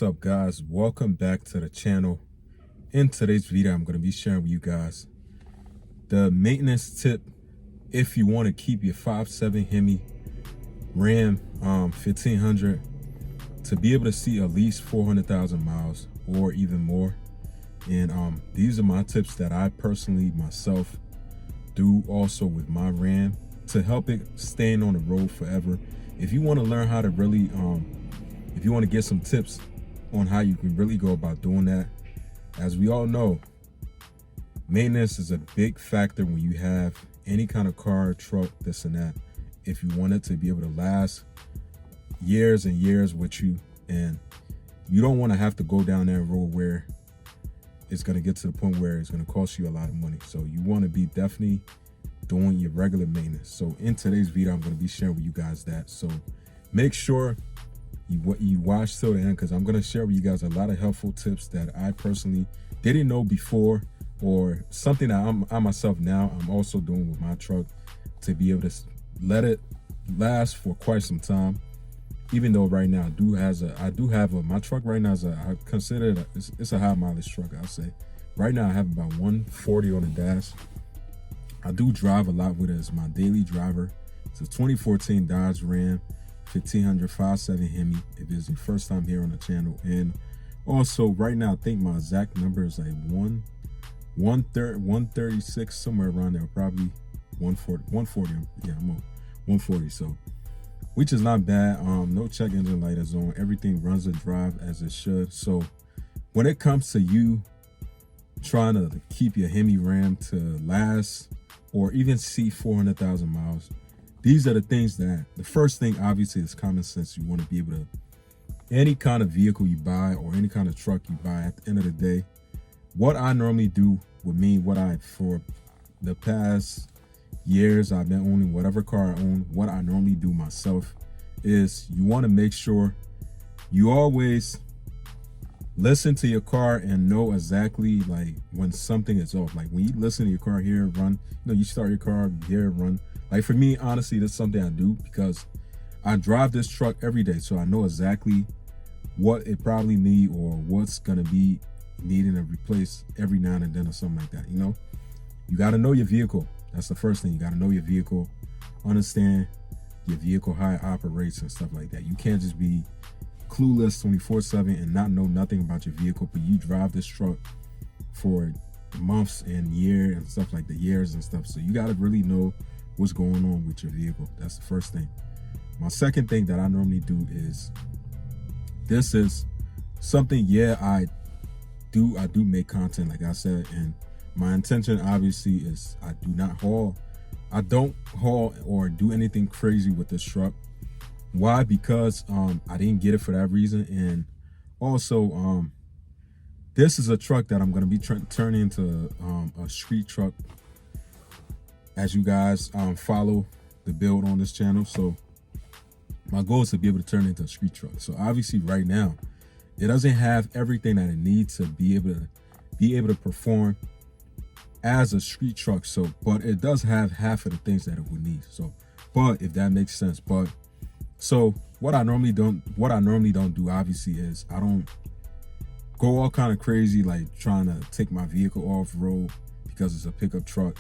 up, guys? Welcome back to the channel. In today's video, I'm going to be sharing with you guys the maintenance tip if you want to keep your 5.7 Hemi Ram 1500 to be able to see at least 400,000 miles or even more. And these are my tips that I personally myself do also with my Ram to help it staying on the road forever. If you want to learn how to really if you want to get some tips on how you can really go about doing that, as we all know, maintenance is a big factor when you have any kind of car, truck, this and that. If you want it to be able to last years and years with you, and you don't want to have to go down that road where it's going to get to the point where it's going to cost you a lot of money. So you want to be definitely doing your regular maintenance. So in today's video, I'm going to be sharing with you guys that. So make sure you watch till the end, because I'm going to share with you guys a lot of helpful tips that I personally didn't know before, or something that I myself now I'm also doing with my truck to be able to let it last for quite some time. Even though right now my truck right now is I consider it it's a high mileage truck. I'll say right now I have about 140 on the dash. I do drive a lot with it as my daily driver. It's a 2014 Dodge Ram 1500 5.7 Hemi. If it's your first time here on the channel, and also right now I think my exact number is like 136, somewhere around there, probably 140. Yeah, I'm on 140. So, which is not bad. No check engine light is on. Everything runs and drive as it should. So when it comes to you trying to keep your Hemi Ram to last or even see 400,000 miles, these are the things that, the first thing obviously is common sense. You want to be able to, any kind of vehicle you buy or any kind of truck you buy, at the end of the day, what I normally do with me, for the past years I've been owning whatever car I own, what I normally do myself is you want to make sure you always listen to your car and know exactly like when something is off. Like when you listen to your car, hear it run, you start your car, you hear it run. Like for me, honestly, that's something I do because I drive this truck every day, so I know exactly what it probably need or what's gonna be needing to replace every now and then or something like that. You got to know your vehicle. That's the first thing. You got to know your vehicle, understand your vehicle, how it operates and stuff like that. You can't just be clueless 24/7 and not know nothing about your vehicle, but you drive this truck for months and years and stuff like the years and stuff. So you got to really know what's going on with your vehicle. That's the first thing. My second thing that I normally do is, this is something, I do make content, like I said, and my intention obviously is I don't haul or do anything crazy with this truck. Why? Because I didn't get it for that reason. And also this is a truck that I'm going to be turning into a street truck, as you guys follow the build on this channel. So my goal is to be able to turn it into a street truck. So obviously right now it doesn't have everything that it needs to be able to perform as a street truck. So, but it does have half of the things that it would need. So, but if that makes sense. But so what I normally don't do obviously is I don't go all kind of crazy, like trying to take my vehicle off road because it's a pickup truck,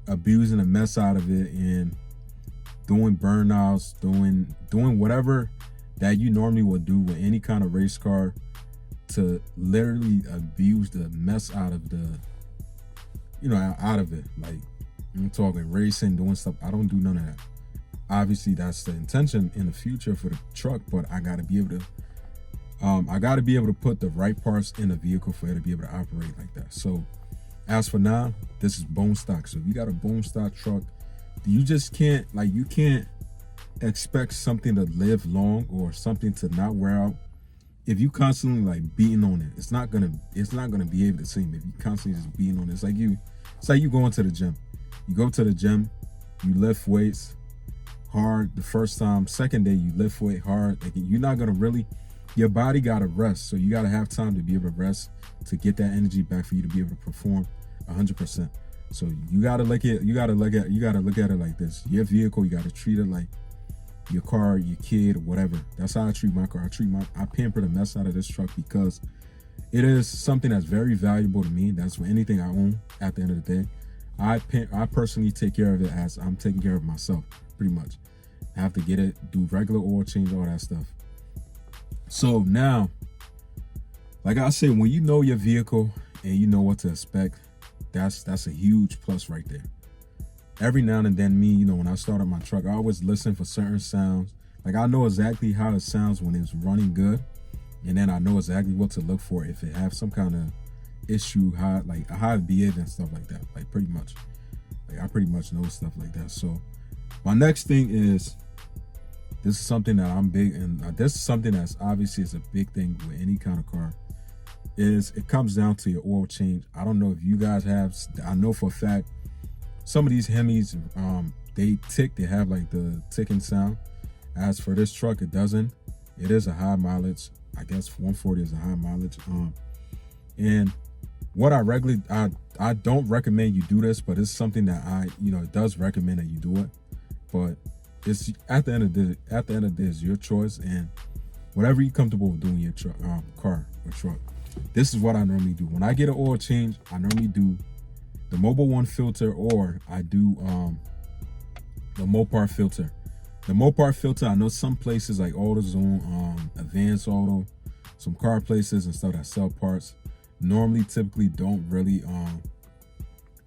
abusing the mess out of it and doing burnouts, doing whatever that you normally would do with any kind of race car, to literally abuse the mess out of the, out of it. Like I'm talking racing, doing stuff. I don't do none of that. Obviously that's the intention in the future for the truck, but I gotta be able to put the right parts in the vehicle for it to be able to operate like that. So as for now, this is bone stock. So if you got a bone stock truck, you just can't, you can't expect something to live long or something to not wear out if you constantly beating on it. It's not gonna be able to sing if you constantly just beating on it. It's like you going to the gym. You go to the gym, you lift weights hard the first time, second day you lift weight hard. You're not gonna really, your body gotta rest. So you gotta have time to be able to rest to get that energy back for you to be able to perform 100%. So you gotta look at it like this. Your vehicle, you gotta treat it like your car, your kid, or whatever. That's how I treat my car. I pamper the mess out of this truck because it is something that's very valuable to me. That's for anything I own at the end of the day. I personally take care of it as I'm taking care of myself, pretty much. I have to get it, do regular oil change, all that stuff. So now, like I said, when you know your vehicle and you know what to expect, that's a huge plus right there. Every now and then, when I start up my truck, I always listen for certain sounds. Like I know exactly how it sounds when it's running good, and then I know exactly what to look for if it have some kind of issue, how it behave and stuff like that. Like pretty much, I pretty much know stuff like that. So my next thing is, this is something that I'm big, and this is something that's obviously is a big thing with any kind of car. Is it comes down to your oil change. I don't know if you guys have. I know for a fact some of these Hemis, they have like the ticking sound. As for this truck, it doesn't. It is a high mileage. I guess 140 is a high mileage. And what I don't recommend you do this, but it's something that it does recommend that you do it. But it's at the end of the day, it's your choice, and whatever you're comfortable with doing your car or truck. This is what I normally do. When I get an oil change, I normally do the Mobile One filter, or I do the Mopar filter. The Mopar filter, I know some places like AutoZone, Advanced Auto, some car places and stuff that sell parts, typically don't really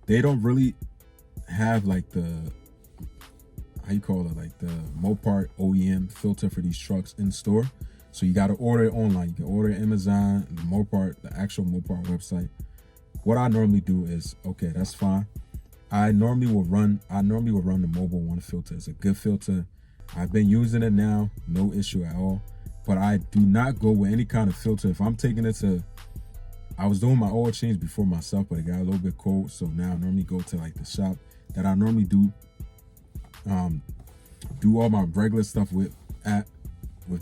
they don't really have like the like the Mopar OEM filter for these trucks in store. So you got to order it online. You can order it Amazon, the actual Mopar website. What I normally do is, okay, that's fine. I normally will run the Mobile One filter. It's a good filter. I've been using it now, no issue at all. But I do not go with any kind of filter. If I'm taking it I was doing my oil change before myself, but it got a little bit cold. So now I normally go to like the shop that I normally do all my regular stuff with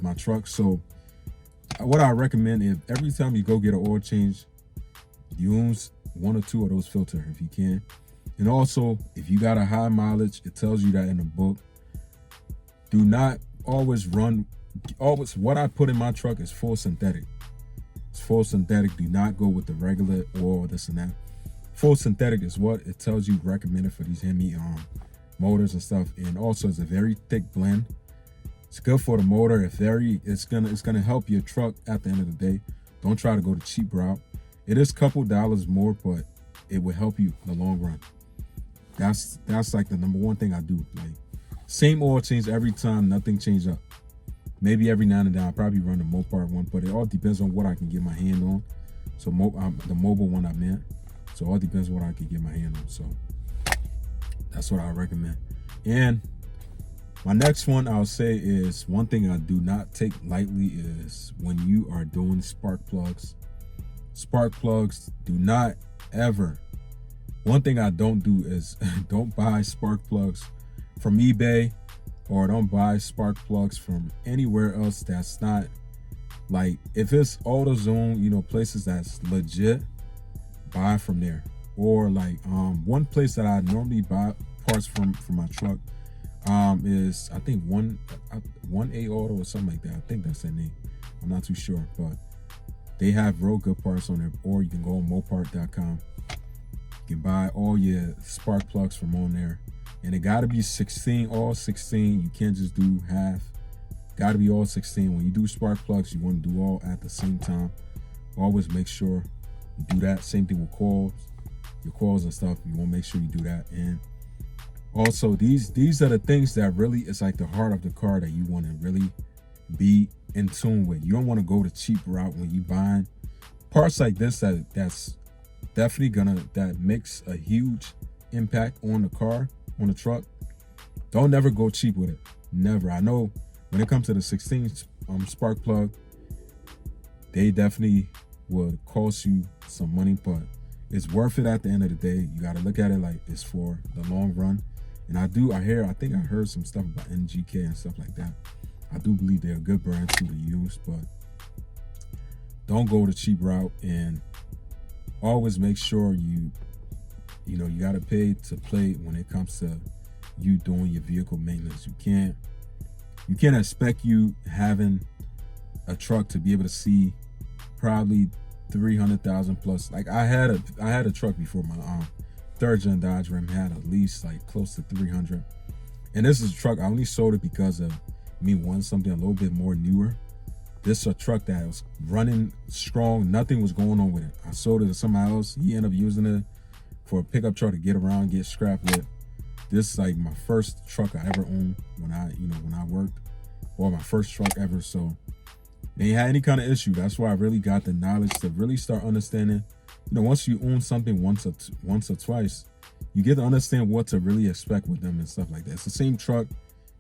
my truck. So what I recommend is every time you go get an oil change, use 1 or 2 of those filters if you can. And also, if you got a high mileage, it tells you that in the book. Do not always what I put in my truck is full synthetic. It's full synthetic. Do not go with the regular oil, this and that. Full synthetic is what it tells you recommended for these Hemi motors and stuff. And also, it's a very thick blend. It's good for the motor. It's gonna help your truck at the end of the day. Don't try to go the cheap route. It is a couple dollars more, but it will help you in the long run. That's like the number one thing I do. Like same oil change every time, nothing change up. Maybe every now and then I'll probably run the Mopar one, but it all depends on what I can get my hand on. So the mobile one I meant. So it all depends on what I can get my hand on. So that's what I recommend. And my next one I'll say is, one thing I do not take lightly is when you are doing spark plugs. Spark plugs, do not ever. One thing I don't do is don't buy spark plugs from eBay, or don't buy spark plugs from anywhere else that's not, like, if it's AutoZone, places that's legit, buy from there. Or like one place that I normally buy parts from my truck is, I think 1A Auto or something like that. I think that's their name. I'm not too sure, but they have real good parts on there. Or you can go on Mopar.com. You can buy all your spark plugs from on there. And it gotta be 16, all 16. You can't just do half. Gotta be all 16. When you do spark plugs, you want to do all at the same time. Always make sure you do that. Same thing with coils. Your coils and stuff, you want to make sure you do that. And also, these are the things that really, it's like the heart of the car that you want to really be in tune with. You don't want to go the cheap route when you buying parts like this that's definitely that makes a huge impact on the car, on the truck. Don't never go cheap with it. Never. I know when it comes to the 16 spark plug, they definitely would cost you some money, but it's worth it at the end of the day. You got to look at it like it's for the long run. And I think I heard some stuff about NGK and stuff like that. I do believe they're a good brand too to use, but don't go the cheap route, and always make sure you got to pay to play when it comes to you doing your vehicle maintenance. You can't you can't expect you having a truck to be able to see probably 300,000 plus. Like I had a truck before. My third gen Dodge Ram had at least like close to 300, and this is a truck I only sold it because of me wanting something a little bit more newer. This is a truck that was running strong. Nothing was going on with it. I sold it to somebody else. He ended up using it for a pickup truck to get around, get scrapped with. This is like my first truck I ever owned when I worked, or my first truck ever. So they ain't had any kind of issue. That's why I really got the knowledge to really start understanding. Once you own something once or twice, you get to understand what to really expect with them and stuff like that. It's the same truck.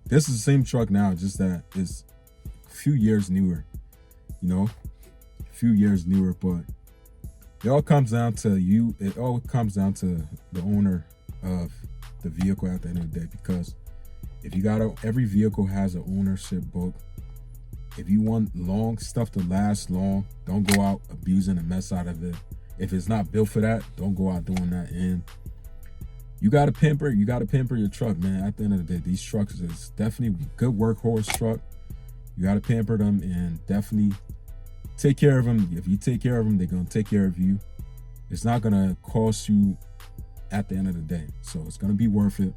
This is the same truck now, just that it's a few years newer. A few years newer, but it all comes down to you. It all comes down to the owner of the vehicle at the end of the day, because if you every vehicle has an ownership book. If you want long stuff to last long, don't go out abusing the mess out of it. If it's not built for that, don't go out doing that. And you gotta pamper your truck, man. At the end of the day, these trucks is definitely a good workhorse truck. You gotta pamper them and definitely take care of them. If you take care of them, they're gonna take care of you. It's not gonna cost you at the end of the day, so it's gonna be worth it.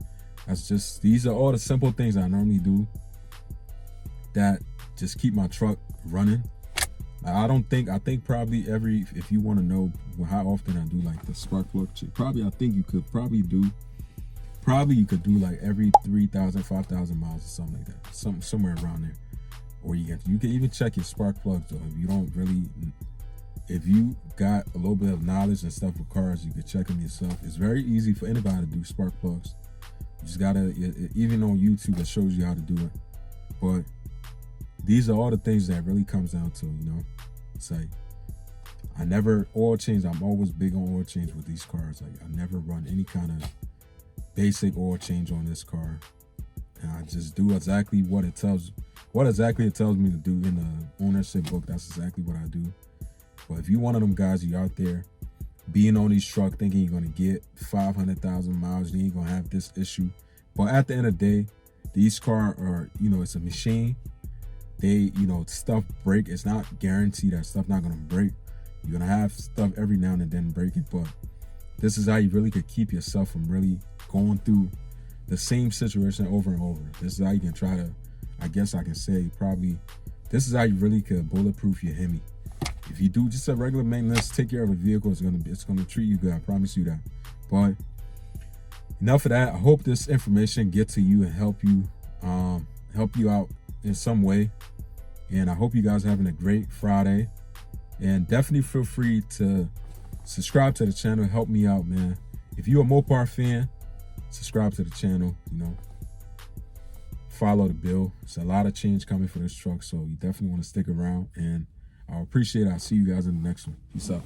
These are all the simple things I normally do that just keep my truck running. I think probably if you want to know how often I do like the spark plug check, I think you could do like every 3,000, 5,000 miles or something like that, somewhere around there. Or you can even check your spark plugs though. If you got a little bit of knowledge and stuff with cars, you could check them yourself. It's very easy for anybody to do spark plugs. You just gotta, even on YouTube, it shows you how to do it. But these are all the things that really comes down to, it's like, oil change, I'm always big on oil change with these cars. Like I never run any kind of basic oil change on this car. And I just do exactly what it tells me to do in the ownership book. That's exactly what I do. But if you're one of them guys, you're out there being on these trucks thinking you're gonna get 500,000 miles, you ain't gonna have this issue. But at the end of the day, these cars are, it's a machine. They, stuff break. It's not guaranteed that stuff not gonna break. You're gonna have stuff every now and then breaking, but this is how you really could keep yourself from really going through the same situation over and over. This is how you can try to, I guess I can say, this is how you really could bulletproof your Hemi. If you do just a regular maintenance, take care of a vehicle, it's gonna treat you good. I promise you that. But enough of that. I hope this information get to you and help you out in some way. And I hope you guys are having a great Friday. And definitely feel free to subscribe to the channel. Help me out, man. If you're a Mopar fan, subscribe to the channel. Follow the bill. It's a lot of change coming for this truck, so you definitely want to stick around. And I appreciate it. I'll see you guys in the next one. Peace out.